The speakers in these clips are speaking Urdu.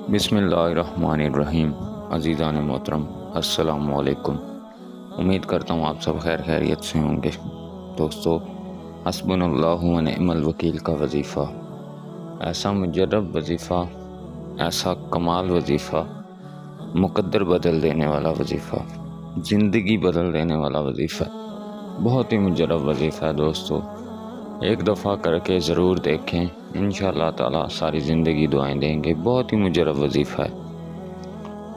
بسم اللہ الرحمن الرحیم۔ عزیزان محترم، السلام علیکم۔ امید کرتا ہوں آپ سب خیریت سے ہوں گے۔ دوستو، حسبنا اللہ و نعم الوکیل کا وظیفہ ایسا مجرب وظیفہ، ایسا کمال وظیفہ، مقدر بدل دینے والا وظیفہ، زندگی بدل دینے والا وظیفہ، بہت ہی مجرب وظیفہ ہے دوستو۔ ایک دفعہ کر کے ضرور دیکھیں، انشاءاللہ تعالی ساری زندگی دعائیں دیں گے۔ بہت ہی مجرب وظیفہ ہے،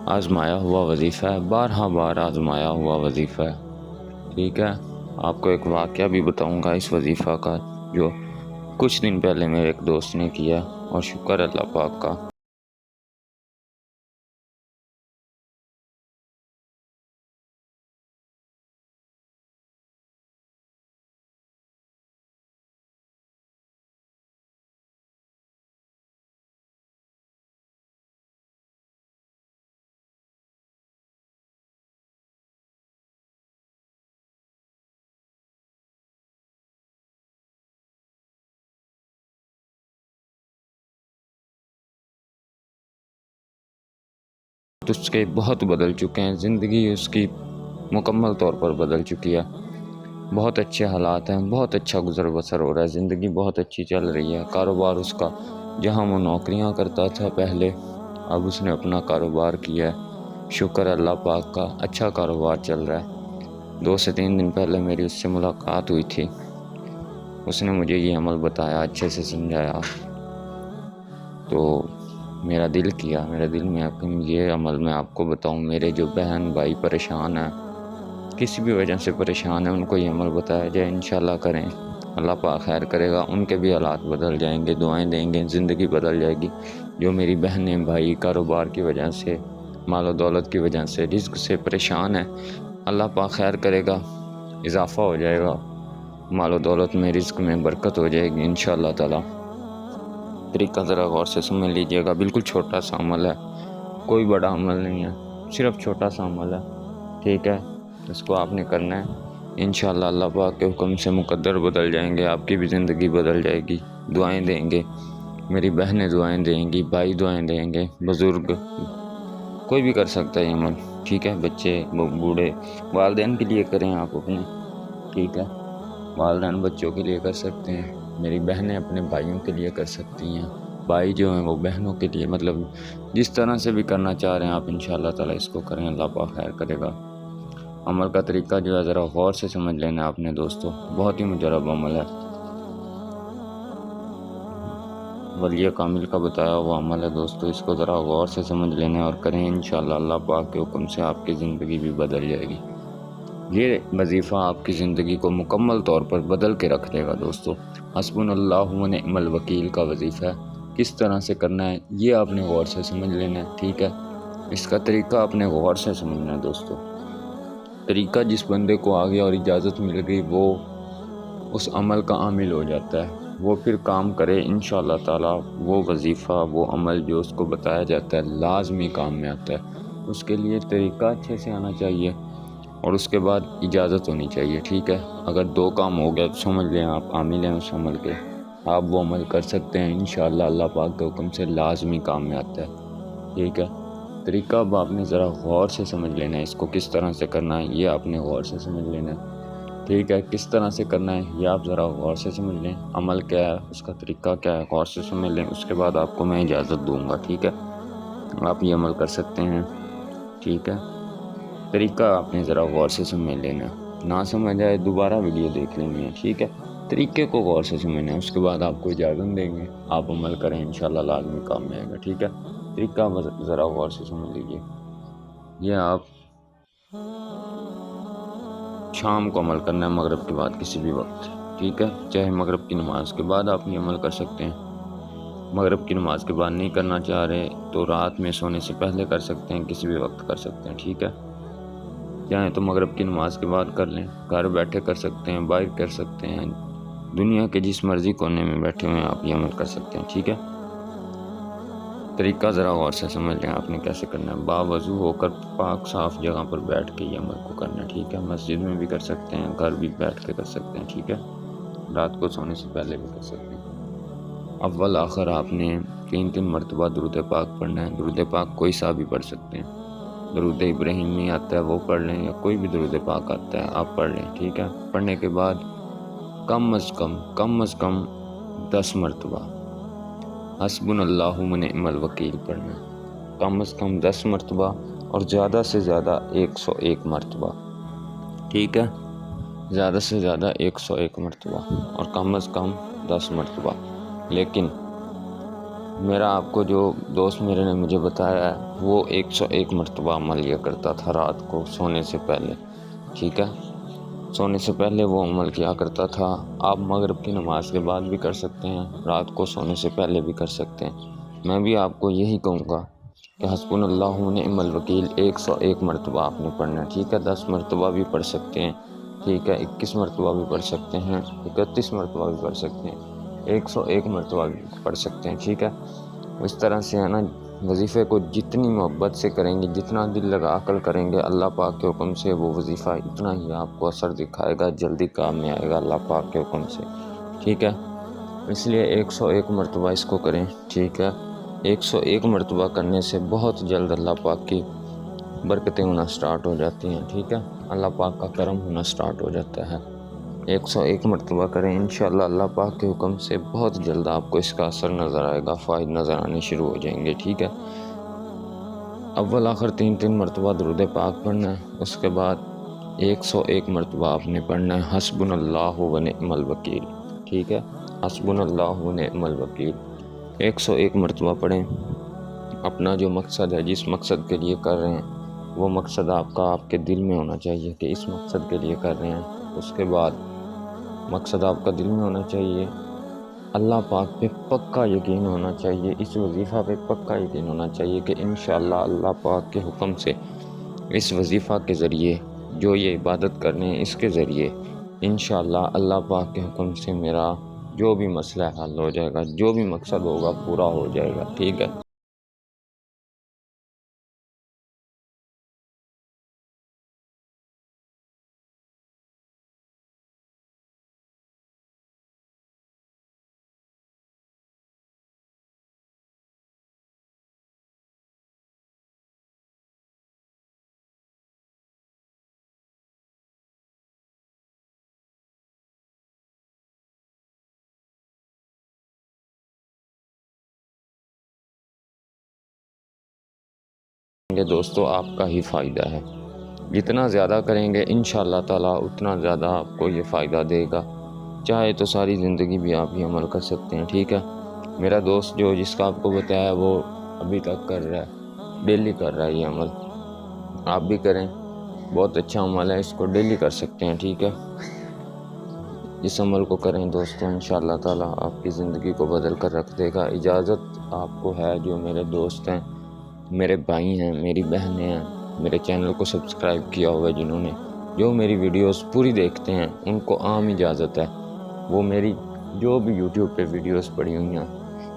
آزمایا ہوا وظیفہ ہے، بارہا بار آزمایا ہوا وظیفہ ہے۔ ٹھیک ہے، آپ کو ایک واقعہ بھی بتاؤں گا اس وظیفہ کا، جو کچھ دن پہلے میرے ایک دوست نے کیا، اور شکر اللہ پاک کا۔ اس کے بہت بدل چکے ہیں، زندگی اس کی مکمل طور پر بدل چکی ہے۔ بہت اچھے حالات ہیں، بہت اچھا گزر بسر ہو رہا ہے، زندگی بہت اچھی چل رہی ہے۔ کاروبار اس کا، جہاں وہ نوکریاں کرتا تھا پہلے، اب اس نے اپنا کاروبار کیا ہے، شکر اللہ پاک کا، اچھا کاروبار چل رہا ہے۔ 2 سے 3 دن پہلے میری اس سے ملاقات ہوئی تھی، اس نے مجھے یہ عمل بتایا، اچھے سے سمجھایا، تو میرا دل کیا، میرے دل میں یہ عمل میں آپ کو بتاؤں۔ میرے جو بہن بھائی پریشان ہیں، کسی بھی وجہ سے پریشان ہیں، ان کو یہ عمل بتایا جائے، انشاءاللہ کریں، اللہ پاک خیر کرے گا، ان کے بھی حالات بدل جائیں گے، دعائیں دیں گے، زندگی بدل جائے گی۔ جو میری بہنیں بھائی کاروبار کی وجہ سے، مال و دولت کی وجہ سے، رزق سے پریشان ہیں، اللہ پاک خیر کرے گا، اضافہ ہو جائے گا، مال و دولت میں، رزق میں برکت ہو جائے گی انشاءاللہ تعالی۔ طریقہ ذرا غور سے سمجھ لیجئے گا، بالکل چھوٹا سا عمل ہے، کوئی بڑا عمل نہیں ہے، صرف چھوٹا سا عمل ہے۔ ٹھیک ہے، اس کو آپ نے کرنا ہے، انشاءاللہ اللہ پاک کے حکم سے مقدر بدل جائیں گے، آپ کی بھی زندگی بدل جائے گی۔ دعائیں دیں گے، میری بہنیں دعائیں دیں گی، بھائی دعائیں دیں گے، بزرگ، کوئی بھی کر سکتا ہے یہ عمل۔ ٹھیک ہے، بچے، بوڑھے، والدین کے لیے کریں آپ اپنے۔ ٹھیک ہے، والدین بچوں کے لیے کر سکتے ہیں، میری بہنیں اپنے بھائیوں کے لیے کر سکتی ہیں، بھائی جو ہیں وہ بہنوں کے لیے، مطلب جس طرح سے بھی کرنا چاہ رہے ہیں آپ، انشاءاللہ تعالی اس کو کریں، اللہ پاک خیر کرے گا۔ عمل کا طریقہ جو ہے ذرا غور سے سمجھ لینا آپ نے دوستو، بہت ہی مجرب عمل ہے، ولی کامل کا بتایا ہوا عمل ہے دوستو، اس کو ذرا غور سے سمجھ لینا اور کریں، انشاءاللہ اللہ پاک کے حکم سے آپ کی زندگی بھی بدل جائے گی۔ یہ وظیفہ آپ کی زندگی کو مکمل طور پر بدل کے رکھ دے گا دوستو۔ حسبنا اللہ و نعم الوکیل کا وظیفہ ہے، کس طرح سے کرنا ہے یہ آپ نے غور سے سمجھ لینا ہے۔ ٹھیک ہے، اس کا طریقہ آپ نے غور سے سمجھنا ہے دوستو۔ طریقہ جس بندے کو آ گیا اور اجازت مل گئی، وہ اس عمل کا عامل ہو جاتا ہے، وہ پھر کام کرے انشاءاللہ تعالی، وہ وظیفہ، وہ عمل جو اس کو بتایا جاتا ہے لازمی کام میں آتا ہے۔ اس کے لیے طریقہ اچھے سے آنا چاہیے، اور اس کے بعد اجازت ہونی چاہیے۔ ٹھیک ہے، اگر 2 کام ہو گیا تو سمجھ لیں آپ عامل ہیں اس عمل کے، آپ وہ عمل کر سکتے ہیں، انشاءاللہ اللہ پاک کے حکم سے لازمی کام میں آتا ہے۔ ٹھیک ہے، طریقہ اب آپ نے ذرا غور سے سمجھ لینا ہے، اس کو کس طرح سے کرنا ہے یہ آپ نے غور سے سمجھ لینا ہے۔ ٹھیک ہے، کس طرح سے کرنا ہے یہ آپ ذرا غور سے سمجھ لیں، عمل کیا ہے، اس کا طریقہ کیا ہے، غور سے سمجھ لیں، اس کے بعد آپ کو میں اجازت دوں گا۔ ٹھیک ہے، آپ یہ عمل کر سکتے ہیں۔ ٹھیک ہے، طریقہ آپ نے ذرا غور سے سمجھ لینا، نہ سمجھ آئے دوبارہ ویڈیو دیکھ لینی ہے۔ ٹھیک ہے، طریقے کو غور سے سمجھنا ہے، اس کے بعد آپ کو اجازت دیں گے، آپ عمل کریں، انشاءاللہ لازمی کام میں آئے گا۔ ٹھیک ہے، طریقہ ذرا غور سے سمجھ لیجیے۔ یہ آپ شام کو عمل کرنا ہے، مغرب کے بعد کسی بھی وقت۔ ٹھیک ہے، چاہے مغرب کی نماز کے بعد آپ یہ عمل کر سکتے ہیں، مغرب کی نماز کے بعد نہیں کرنا چاہ رہے تو رات میں سونے سے پہلے کر سکتے ہیں، کسی بھی وقت کر سکتے ہیں۔ ٹھیک ہے، چاہیں تو مغرب کی نماز کے بعد کر لیں، گھر بیٹھے کر سکتے ہیں، باہر کر سکتے ہیں، دنیا کے جس مرضی کونے میں بیٹھے ہوئے ہیں آپ یہ عمل کر سکتے ہیں۔ ٹھیک ہے، طریقہ ذرا غور سے سمجھ لیں آپ نے کیسے کرنا ہے، باوضو ہو کر پاک صاف جگہ پر بیٹھ کے یہ عمل کو کرنا ہے۔ ٹھیک ہے، مسجد میں بھی کر سکتے ہیں، گھر بھی بیٹھ کے کر سکتے ہیں۔ ٹھیک ہے، رات کو سونے سے پہلے بھی کر سکتے ہیں۔ اول آخر آپ نے 3 مرتبہ درود پاک پڑھنا ہے۔ درود پاک کوئی سا بھی پڑھ سکتے ہیں، درود ابراہیمی آتا ہے وہ پڑھ لیں، یا کوئی بھی درود پاک آتا ہے آپ پڑھ لیں، ٹھیک ہے۔ پڑھنے کے بعد کم از کم 10 مرتبہ حسبنا اللہ و نعم الوکیل پڑھنا ہے، کم از کم 10 مرتبہ اور زیادہ سے زیادہ 101 مرتبہ، ٹھیک ہے، زیادہ سے زیادہ 101 مرتبہ اور کم از کم 10 مرتبہ۔ لیکن میرا آپ کو جو دوست میرے نے مجھے بتایا ہے وہ 101 مرتبہ عمل یہ کرتا تھا رات کو سونے سے پہلے، ٹھیک ہے، سونے سے پہلے وہ عمل کیا کرتا تھا۔ آپ مغرب کی نماز کے بعد بھی کر سکتے ہیں، رات کو سونے سے پہلے بھی کر سکتے ہیں۔ میں بھی آپ کو یہی کہوں گا کہ حسبنا اللہ و نعم الوکیل 101 مرتبہ آپ نے پڑھنا ہے، ٹھیک ہے۔ 10 مرتبہ بھی پڑھ سکتے ہیں، ٹھیک ہے، 21 مرتبہ بھی پڑھ سکتے ہیں، 31 مرتبہ بھی پڑھ سکتے ہیں، 101 مرتبہ بھی پڑھ سکتے ہیں، ٹھیک ہے۔ اس طرح سے ہے نا، وظیفے کو جتنی محبت سے کریں گے، جتنا دل لگا کر کریں گے، اللہ پاک کے حکم سے وہ وظیفہ اتنا ہی آپ کو اثر دکھائے گا، جلدی کام میں آئے گا اللہ پاک کے حکم سے، ٹھیک ہے۔ اس لیے 101 مرتبہ اس کو کریں، ٹھیک ہے۔ 101 مرتبہ کرنے سے بہت جلد اللہ پاک کی برکتیں ہونا سٹارٹ ہو جاتی ہیں، ٹھیک ہے، اللہ پاک کا کرم ہونا سٹارٹ ہو جاتا ہے۔ 101 مرتبہ کریں، انشاءاللہ اللہ پاک کے حکم سے بہت جلد آپ کو اس کا اثر نظر آئے گا، فائد نظر آنے شروع ہو جائیں گے، ٹھیک ہے۔ اول آخر 3 مرتبہ درود پاک پڑھنا ہے، اس کے بعد 101 مرتبہ آپ نے پڑھنا ہے حسبنا اللہ و نعم الوکیل، ٹھیک ہے، حسبنا اللہ و نعم الوکیل 101 مرتبہ پڑھیں۔ اپنا جو مقصد ہے، جس مقصد کے لیے کر رہے ہیں، وہ مقصد آپ کے دل میں ہونا چاہیے کہ اس مقصد کے لیے کر رہے ہیں۔ اس کے بعد مقصد آپ کا دل میں ہونا چاہیے، اللہ پاک پہ پکا یقین ہونا چاہیے، اس وظیفہ پہ پکا یقین ہونا چاہیے کہ انشاءاللہ اللہ پاک کے حکم سے اس وظیفہ کے ذریعے جو یہ عبادت کرنے ہیں، اس کے ذریعے انشاءاللہ اللہ پاک کے حکم سے میرا جو بھی مسئلہ حل ہو جائے گا، جو بھی مقصد ہوگا پورا ہو جائے گا، ٹھیک ہے۔ دوستو آپ کا ہی فائدہ ہے، جتنا زیادہ کریں گے انشاءاللہ تعالیٰ اتنا زیادہ آپ کو یہ فائدہ دے گا، چاہے تو ساری زندگی بھی آپ یہ عمل کر سکتے ہیں، ٹھیک ہے۔ میرا دوست جس کا آپ کو بتایا وہ ابھی تک کر رہا ہے، ڈیلی کر رہا ہے یہ عمل، آپ بھی کریں، بہت اچھا عمل ہے، اس کو ڈیلی کر سکتے ہیں، ٹھیک ہے۔ اس عمل کو کریں دوستوں، انشاءاللہ تعالیٰ آپ کی زندگی کو بدل کر رکھ دے گا۔ اجازت آپ کو ہے، جو میرے دوست ہیں، میرے بھائی ہیں، میری بہنیں ہیں، میرے چینل کو سبسکرائب کیا ہوا ہے جنہوں نے، جو میری ویڈیوز پوری دیکھتے ہیں، ان کو عام اجازت ہے، وہ میری جو بھی یوٹیوب پہ ویڈیوز پڑی ہوئی ہیں،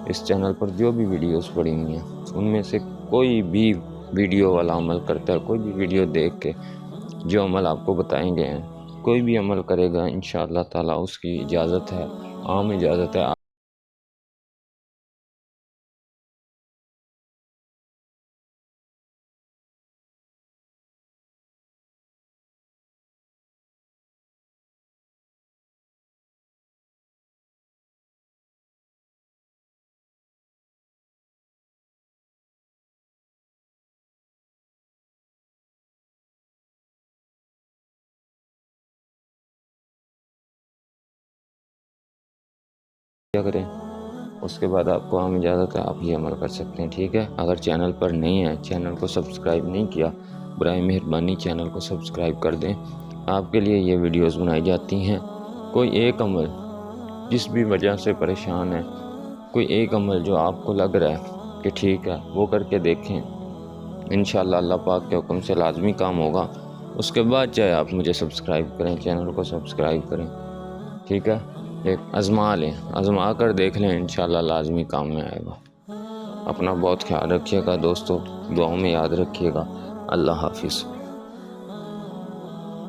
اس چینل پر جو بھی ویڈیوز پڑی ہوئی ہیں، ان میں سے کوئی بھی ویڈیو والا عمل کرتا ہے، کوئی بھی ویڈیو دیکھ کے جو عمل آپ کو بتائیں گے ہیں، کوئی بھی عمل کرے گا انشاءاللہ تعالیٰ اس کی اجازت ہے، عام اجازت ہے۔ کیا کریں، اس کے بعد آپ کو عام اجازت ہے، آپ یہ عمل کر سکتے ہیں، ٹھیک ہے۔ اگر چینل پر نہیں ہے، چینل کو سبسکرائب نہیں کیا، برائے مہربانی چینل کو سبسکرائب کر دیں، آپ کے لیے یہ ویڈیوز بنائی جاتی ہیں۔ کوئی ایک عمل جس بھی وجہ سے پریشان ہے، کوئی ایک عمل جو آپ کو لگ رہا ہے کہ ٹھیک ہے وہ کر کے دیکھیں، انشاءاللہ اللہ پاک کے حکم سے لازمی کام ہوگا۔ اس کے بعد چاہے آپ مجھے سبسکرائب کریں، چینل کو سبسکرائب کریں، ٹھیک ہے۔ ایک آزما کر دیکھ لیں، انشاءاللہ لازمی کام میں آئے گا۔ اپنا بہت خیال رکھیے گا دوستو، دعاؤں میں یاد رکھیے گا۔ اللہ حافظ۔